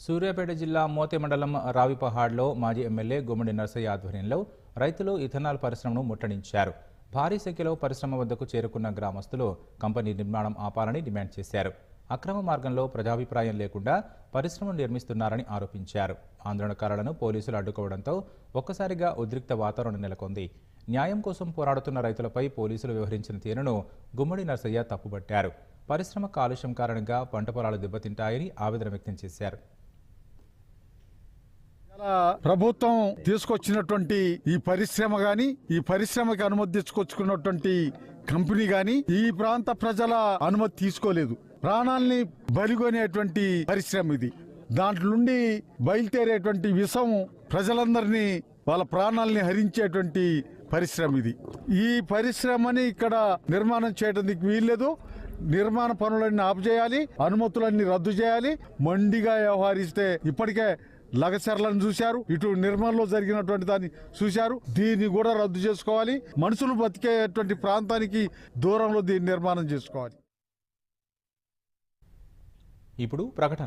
సూర్యాపేట జిల్లా మోతే మండలం రావిపహాడ్లో మాజీ ఎమ్మెల్యే గుమ్మడి నర్సయ్య ఆధ్వర్యంలో రైతులు ఇథనాల్ పరిశ్రమను ముట్టడించారు. భారీ సంఖ్యలో పరిశ్రమ వద్దకు చేరుకున్న గ్రామస్తులు కంపెనీ నిర్మాణం ఆపాలని డిమాండ్ చేశారు. అక్రమ మార్గంలో ప్రజాభిప్రాయం లేకుండా పరిశ్రమను నిర్మిస్తున్నారని ఆరోపించారు. ఆందోళనకారులను పోలీసులు అడ్డుకోవడంతో ఒక్కసారిగా ఉద్రిక్త వాతావరణం నెలకొంది. న్యాయం కోసం పోరాడుతున్న రైతులపై పోలీసులు వ్యవహరించిన తీరును గుమ్మడి నర్సయ్య తప్పుబట్టారు. పరిశ్రమ కాలుష్యం కారణంగా పంట పొలాలు దెబ్బతింటాయని ఆవేదన వ్యక్తం చేశారు. ప్రభుత్వం తీసుకొచ్చినటువంటి ఈ పరిశ్రమ గాని, ఈ పరిశ్రమకి అనుమతి తీసుకొచ్చుకున్నటువంటి కంపెనీ గాని ఈ ప్రాంత ప్రజల అనుమతి తీసుకోలేదు. ప్రాణాలని బలిగొనేటువంటి పరిశ్రమ ఇది. దాంట్లో నుండి బయలుదేరేటువంటి విషం ప్రజలందరినీ వాళ్ళ ప్రాణాలని హరించేటువంటి పరిశ్రమ ఇది. ఈ పరిశ్రమని ఇక్కడ నిర్మాణం చేయడానికి వీల్లేదు. నిర్మాణ పనులన్నీ ఆపుచేయాలి, అనుమతులన్నీ రద్దు చేయాలి. మండిగా వ్యవహరిస్తే ఇప్పటికే లగచర్లను చూశారు, ఇటు నిర్మల్లో జరిగినటువంటి దాన్ని చూశారు. దీన్ని కూడా రద్దు చేసుకోవాలి. మనుషులు బతికేటువంటి ప్రాంతానికి దూరంలో దీన్ని నిర్మాణం చేసుకోవాలి. ఇప్పుడు ప్రకటన.